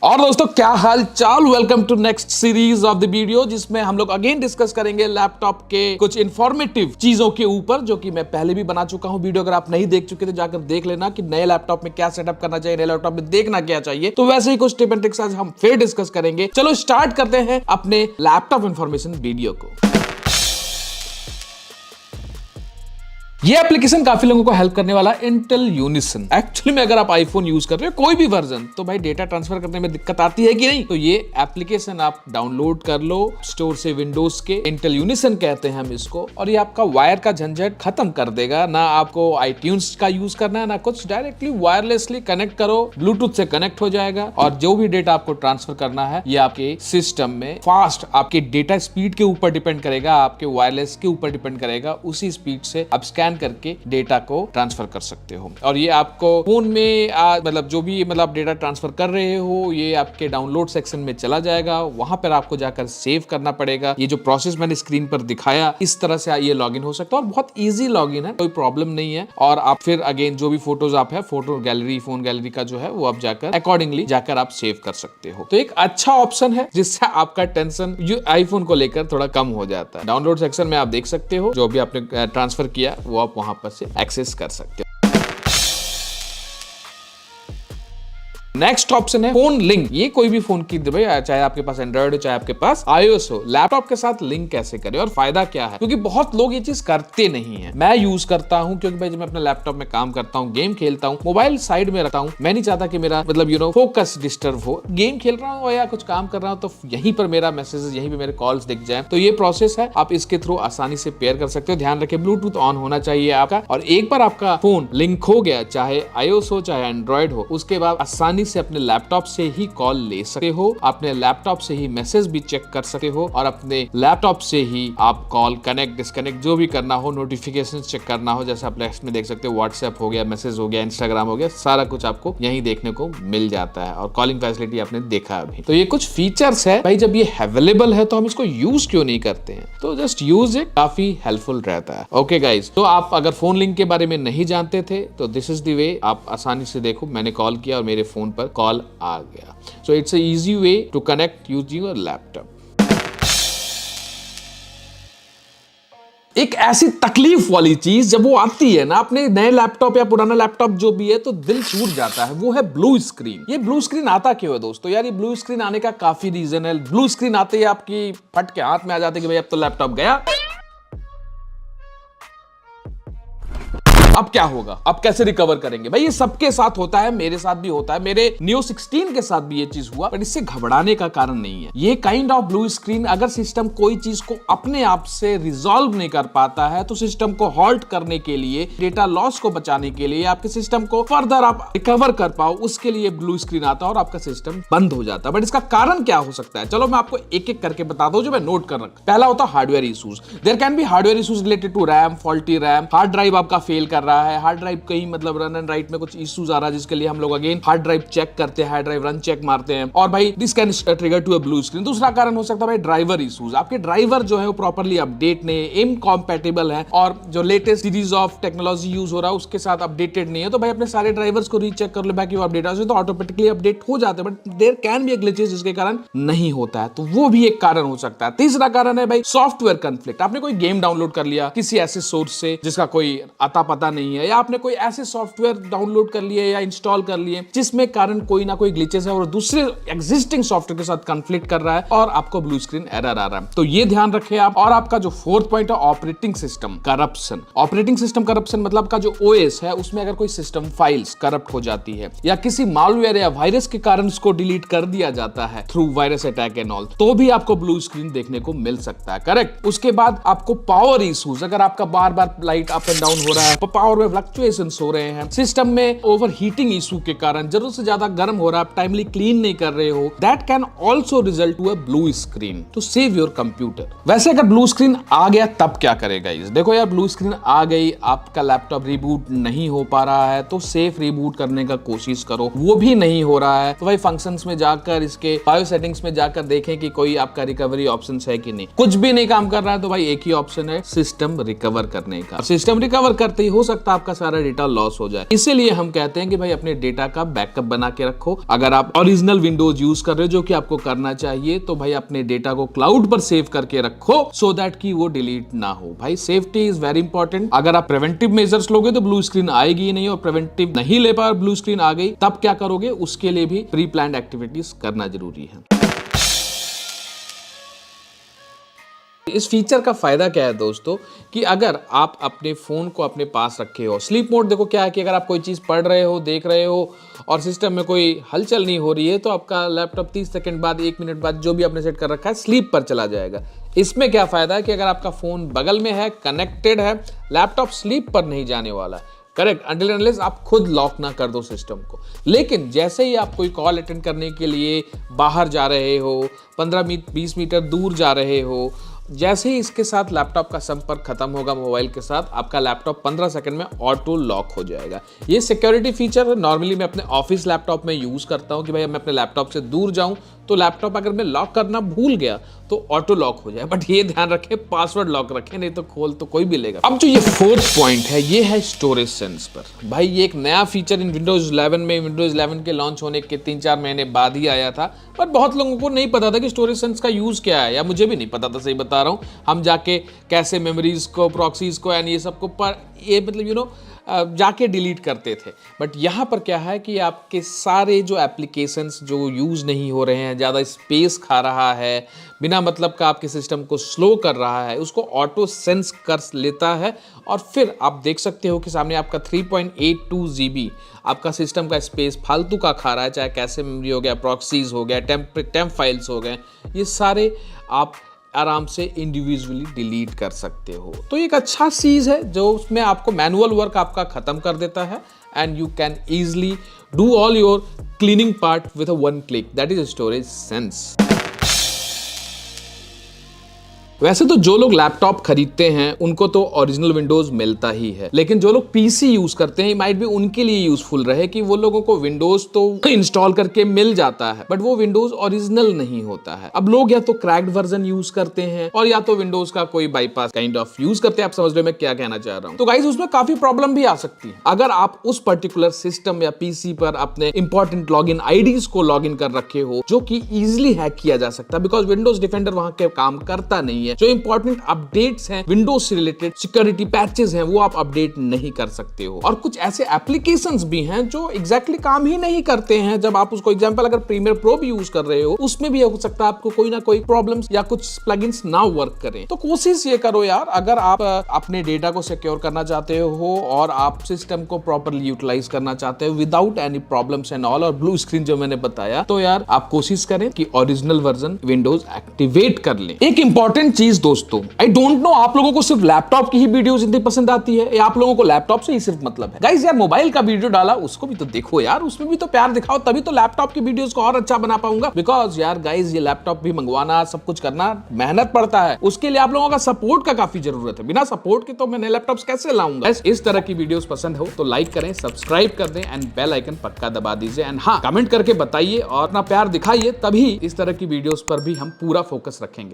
और दोस्तों क्या हाल चाल, welcome to next series of the video, जिसमें हम लोग अगेन डिस्कस करेंगे लैपटॉप के कुछ इंफॉर्मेटिव चीजों के ऊपर, जो कि मैं पहले भी बना चुका हूं वीडियो। अगर आप नहीं देख चुके तो जाकर देख लेना कि नए लैपटॉप में क्या सेटअप करना चाहिए, नए लैपटॉप में देखना क्या चाहिए। तो वैसे ही कुछ टिप एंड ट्रिक्स आज हम फिर डिस्कस करेंगे। चलो स्टार्ट करते हैं अपने लैपटॉप इंफॉर्मेशन वीडियो को। ये एप्लीकेशन काफी लोगों को हेल्प करने वाला इंटेल यूनिसन। एक्चुअली में अगर आप आईफोन यूज कर रहे हो कोई भी वर्जन, तो भाई डेटा ट्रांसफर करने में दिक्कत आती है कि नहीं, तो ये एप्लीकेशन आप डाउनलोड कर लो स्टोर से, विंडोज के। इंटेल यूनिसन कहते हैं हम इसको, और ये आपका वायर का झंझट खत्म कर देगा। ना आपको आईट्यून्स का यूज करना है ना कुछ, डायरेक्टली वायरलेसली कनेक्ट करो, ब्लूटूथ से कनेक्ट हो जाएगा, और जो भी डेटा आपको ट्रांसफर करना है ये आपके सिस्टम में फास्ट, आपके डेटा स्पीड के ऊपर डिपेंड करेगा, आपके वायरलेस के ऊपर डिपेंड करेगा। उसी स्पीड से आप स्कैन करके डेटा को ट्रांसफर कर सकते हो। और ये आपको फोन में मतलब जो भी मतलब डेटा ट्रांसफर कर रहे हो, ये आपके डाउनलोड सेक्शन में चला जाएगा। वहां पर आपको जाकर सेव करना पड़ेगा। ये जो प्रोसेस मैंने स्क्रीन पर दिखाया, इस तरह से ये लॉगिन हो सकता है, और बहुत इजी लॉगिन है, कोई प्रॉब्लम नहीं है। और आप फिर अगेन जो भी फोटोज आप है, फोटो गैलरी, फोन गैलरी का जो है वो आप जाकर अकॉर्डिंगली जाकर आप सेव कर सकते हो। तो एक अच्छा ऑप्शन है जिससे आपका टेंशन आईफोन को लेकर थोड़ा कम हो जाता है। डाउनलोड सेक्शन में आप देख सकते हो जो भी आपने ट्रांसफर किया वो आप वहां पर से एक्सेस कर सकते हो। नेक्स्ट ऑप्शन है फोन लिंक। ये कोई भी फोन की, चाहे आपके पास एंड्रॉइड हो चाहे आपके पास iOS हो, लैपटॉप के साथ लिंक कैसे करें और फायदा क्या है, क्योंकि बहुत लोग ये चीज करते नहीं है। मैं यूज करता हूं क्योंकि भाई जब मैं अपने लैपटॉप में काम करता हूं, गेम खेलता हूं, मोबाइल साइड में रखता हूं, मैं नहीं चाहता कि मेरा मतलब फोकस डिस्टर्ब हो। गेम खेल रहा हूं या कुछ काम कर रहा हूं तो यहीं पर मेरा मैसेजेस, यहीं पे मेरे कॉल्स दिख जाए। तो ये प्रोसेस है, आप इसके थ्रू आसानी से पेयर कर सकते हो। ध्यान रखें ब्लूटूथ ऑन होना चाहिए आपका, और एक बार आपका फोन लिंक हो गया, चाहे iOS हो चाहे एंड्रॉइड हो, उसके बाद आसानी से अपने लैपटॉप से ही कॉल ले सकते हो, अपने लैपटॉप से ही मैसेज भी चेक कर सकते हो, और अपने लैपटॉप से ही आप कॉल कनेक्ट डिस्कनेक्ट जो भी करना हो, नोटिफिकेशन चेक करना हो, जैसे आप नेक्स्ट में देख सकते हो व्हाट्सएप हो गया, मैसेज हो गया, इंस्टाग्राम हो गया, सारा कुछ आपको यहीं देखने को मिल जाता है। और कॉलिंग फैसिलिटी आपने देखा अभी। तो ये कुछ फीचर्स है भाई, जब ये अवेलेबल है तो हम इसको यूज क्यों नहीं करते हैं? तो जस्ट यूज इट, काफी हेल्पफुल रहता है। ओके गाइज, तो आप अगर फोन लिंक के बारे में नहीं जानते थे तो दिस इज द वे। आप आसानी से देखो, मैंने कॉल किया और मेरे फोन पर कॉल आ गया। So it's an easy way to connect using your laptop. एक ऐसी तकलीफ वाली चीज जब वो आती है ना अपने नए लैपटॉप या पुराना लैपटॉप जो भी है, तो दिल टूट जाता है, वो है ब्लू स्क्रीन। ये ब्लू स्क्रीन आता क्यों है दोस्तों? यार ये ब्लू स्क्रीन आने का काफी रीजन है। ब्लू स्क्रीन आते ही आपकी फट के हाथ में आ जाती है कि भाई अब तो लैपटॉप गया, अब क्या होगा, अब कैसे रिकवर करेंगे? भाई ये सबके साथ होता है, मेरे साथ भी होता है, मेरे Neo 16 के साथ भी ये चीज हुआ, पर इससे घबराने का कारण नहीं है। ये काइंड ऑफ ब्लू स्क्रीन, अगर सिस्टम कोई चीज को अपने आप से रिजॉल्व नहीं कर पाता है, तो सिस्टम को हॉल्ट करने के लिए, डेटा लॉस को बचाने के लिए, आपके सिस्टम को फर्दर आप रिकवर कर पाओ, उसके लिए ब्लू स्क्रीन आता है और आपका सिस्टम बंद हो जाता है। बट इसका कारण क्या हो सकता है? चलो मैं आपको एक एक करके बता दूं जो मैं नोट कर रखा। पहला होता है hardware issues. There can be hardware issues related to RAM, faulty RAM, hard drive आपका फेल कर रहा है, हार्ड ड्राइव कहीं मतलब रन एंड राइट में कुछ इश्यूज आ रहा है, जिसके लिए हम लोग अगेन हार्ड ड्राइव चेक करते हैं, हार्ड ड्राइव रन चेक मारते हैं, और भाई this can trigger to a blue screen. दूसरा कारण हो सकता है भाई ड्राइवर इश्यूज। आपके ड्राइवर जो है वो प्रॉपर्ली अपडेट नहीं है, इनकॉम्पैटिबल है, और जो latest series of technology use हो रहा है उसके साथ अपडेटेड नहीं है। तो भाई अपने सारे ड्राइवर्स को रीचेक कर लो, बाकी वो अपडेट तो ऑटोमेटिकली अपडेट हो जाते हैं, but there can be glitches जिसके कारण नहीं होता है, तो वो भी एक कारण हो सकता है। तीसरा कारण है भाई सॉफ्टवेयर कॉन्फ्लिक्ट। आपने कोई गेम डाउनलोड कर लिया किसी ऐसे सोर्स से जिसका कोई अता पता नहीं है, या आपने कोई ऐसे सॉफ्टवेयर डाउनलोड कर लिए या इंस्टॉल कर लिए जिसमें कारण कोई ना कोई ग्लिचेस है और दूसरे एग्जिस्टिंग सॉफ्टवेयर के साथ कॉन्फ्लिक्ट कर रहा है, और आपको ब्लू स्क्रीन एरर आ रहा है। तो ये ध्यान रखें आप। और आपका जो फोर्थ पॉइंट है operating system corruption. Operating system corruption मतलब का जो ओएस है उसमें अगर कोई सिस्टम फाइल्स करप्ट हो जाती है, या किसी मालवेयर या वायरस के कारण उसको डिलीट कर दिया जाता है through virus attack and all, तो भी आपको ब्लू स्क्रीन देखने को मिल सकता है। करेक्ट। उसके बाद आपको पावर इश्यूज, अगर आपका बार बार लाइट अप एंड डाउन हो रहा है, पावर में फ्लक्चुएशंस हो रहे हैं, सिस्टम में ओवर हीटिंग इशू के कारण जरूरत से ज्यादा गर्म हो रहा है, टाइमली क्लीन नहीं कर रहे हो, that can also result to a blue screen to save your computer. वैसे अगर ब्लू स्क्रीन आ गया तब क्या करेगा? देखो यार, ब्लू स्क्रीन आ गई, आपका लैपटॉप रिबूट नहीं हो पा रहा है, तो सेफ रिबूट करने का कोशिश करो। वो भी नहीं हो रहा है तो भाई फंक्शंस में जाकर, इसके बायो सेटिंग्स में जाकर देखें कि कोई आपका रिकवरी ऑप्शन है कि नहीं। कुछ भी नहीं काम कर रहा है तो भाई एक ही ऑप्शन है सिस्टम रिकवर करने का। सिस्टम रिकवर करते ही हो सकता है आपका सारा डेटा लॉस हो जाए। इसीलिए हम कहते हैं कि भाई अपने डेटा का बैकअप बना के रखो। अगर आप ओरिजिनल विंडोज यूज कर रहे हो, जो कि आपको करना चाहिए, तो भाई अपने डेटा को क्लाउड पर सेव करके रखो सो दैट कि वो डिलीट ना हो। भाई सेफ्टी इज वेरी इंपॉर्टेंट। अगर आप प्रिवेंटिव मेजर्स लोगे तो ब्लू स्क्रीन आएगी ही नहीं, और प्रिवेंटिव नहीं ले पाए ब्लू स्क्रीन आ गई तब क्या करोगे, उसके लिए भी प्री प्लान्ड एक्टिविटीज करना जरूरी है। इस फीचर का फायदा क्या है दोस्तों, कि अगर आप अपने फोन को अपने पास रखे हो, स्लीप मोड देखो क्या है कि अगर आप कोई चीज पढ़ रहे हो, देख रहे हो और सिस्टम में कोई हलचल नहीं हो रही है, तो आपका लैपटॉप 30 सेकंड बाद, 1 मिनट बाद, जो भी आपने सेट कर रखा है, स्लीप पर चला जाएगा। इसमें क्या फायदा है कि अगर आपका फोन बगल में है, कनेक्टेड है, लैपटॉप स्लीप पर नहीं जाने वाला। करेक्ट, अनटिल अनलेस आप खुद लॉक ना कर दो सिस्टम को। लेकिन जैसे ही आप कोई कॉल अटेंड करने के लिए बाहर जा रहे हो, 15-20 मीटर दूर जा रहे हो, जैसे ही इसके साथ लैपटॉप का संपर्क खत्म होगा मोबाइल के साथ, आपका लैपटॉप 15 सेकंड में ऑटो लॉक हो जाएगा। ये सिक्योरिटी फीचर नॉर्मली मैं अपने ऑफिस लैपटॉप में यूज करता हूं कि भाई मैं अपने लैपटॉप से दूर जाऊं तो लैपटॉप अगर मैं लॉक करना भूल गया तो ऑटो लॉक हो जाए। बट ये ध्यान रखें, पासवर्ड लॉक रखें, नहीं तो खोल तो कोई भी लेगा। अब जो ये फोर्थ पॉइंट है, ये है स्टोरेज सेंस पर। भाई ये एक नया फीचर इन विंडोज 11 में, विंडोज 11 के लॉन्च होने के 3-4 महीने बाद ही आया था, पर बहुत लोगों को नहीं पता था कि स्टोरेज सेंस का यूज क्या है, या मुझे भी नहीं पता था, सही बता रहा हूँ। हम जाके कैसे मेमोरीज को, प्रॉक्सीज को एंड ये सबको पर ये मतलब जाके डिलीट करते थे। बट यहाँ पर क्या है कि आपके सारे जो एप्लीकेशंस जो यूज़ नहीं हो रहे हैं, ज़्यादा स्पेस खा रहा है, बिना मतलब का आपके सिस्टम को स्लो कर रहा है, उसको ऑटो सेंस कर लेता है। और फिर आप देख सकते हो कि सामने आपका 3.82 GB आपका सिस्टम का स्पेस फालतू का खा रहा है, चाहे कैसे मेमोरी हो गया, प्रॉक्सीज हो गया, टेम्प फाइल्स हो गए, ये सारे आप आराम से इंडिविजुअली डिलीट कर सकते हो। तो एक अच्छा चीज़ है जो उसमें आपको मैनुअल वर्क आपका खत्म कर देता है, and you can easily do all your cleaning part with a one click, that is storage sense. वैसे तो जो लोग लैपटॉप खरीदते हैं उनको तो ओरिजिनल विंडोज मिलता ही है, लेकिन जो लोग पीसी यूज करते हैं, माइट भी उनके लिए यूजफुल रहे कि वो लोगों को विंडोज तो इंस्टॉल करके मिल जाता है, बट वो विंडोज ओरिजिनल नहीं होता है। अब लोग या तो क्रैक्ड वर्जन यूज करते हैं और या तो विंडोज का कोई बाईपास काइंड ऑफ यूज करते हैं। आप समझ रहे हो मैं क्या कहना चाह रहा हूँ। तो गाइस उसमें काफी प्रॉब्लम भी आ सकती है अगर आप उस पर्टिकुलर सिस्टम या पीसी पर अपने इंपॉर्टेंट लॉगिन आईडीज को लॉगिन कर रखे हो, जो कि इजिली हैक किया जा सकता है, बिकॉज विंडोज डिफेंडर वहां के काम करता नहीं है। जो इंपॉर्टेंट अपडेट्स हैं, विंडोज से रिलेटेड सिक्योरिटी पैचेस हैं, वो आप अपडेट नहीं कर सकते हो। और कुछ ऐसे एप्लीकेशंस भी हैं जो एग्जैक्टली काम ही नहीं करते हैं। जब आप उसको एग्जांपल अगर प्रीमियर प्रो भी यूज कर रहे हो, उसमें भी हो सकता है आपको कोई ना कोई प्रॉब्लम्स या कुछ प्लगइन्स ना वर्क करें। तो कोशिश ये करो यार, अगर आप अपने डेटा को सिक्योर करना चाहते हो और आप सिस्टम को प्रॉपर्ली यूटिलाइज करना चाहते हो without any problems and all, और ब्लू स्क्रीन जो मैंने बताया, तो यार आप कोशिश करें कि ओरिजिनल वर्जन विंडोज एक्टिवेट कर लें। एक इंपॉर्टेंट चीज दोस्तों, आई डोंट नो आप लोगों को सिर्फ लैपटॉप की ही वीडियोस इतनी पसंद आती है या आप लोगों को लैपटॉप से ही सिर्फ मतलब है। गाइस यार मोबाइल का वीडियो डाला, उसको भी तो देखो यार, उसमें भी तो प्यार दिखाओ, तभी तो लैपटॉप की वीडियोस को और अच्छा बना पाऊंगा। बिकॉज यार गाइस ये लैपटॉप भी मंगवाना, सब कुछ करना मेहनत पड़ता है, उसके लिए आप लोगों का सपोर्ट का काफी जरूरत है। बिना सपोर्ट के तो मैं नए लैपटॉप्स कैसे लाऊंगा। इस तरह की वीडियोस पसंद हो तो लाइक करें, सब्सक्राइब कर दें एंड बेल आइकन पक्का दबा दीजिए। एंड हाँ, कमेंट करके बताइए और अपना प्यार दिखाइए, तभी इस तरह की वीडियोस पर भी हम पूरा फोकस रखेंगे।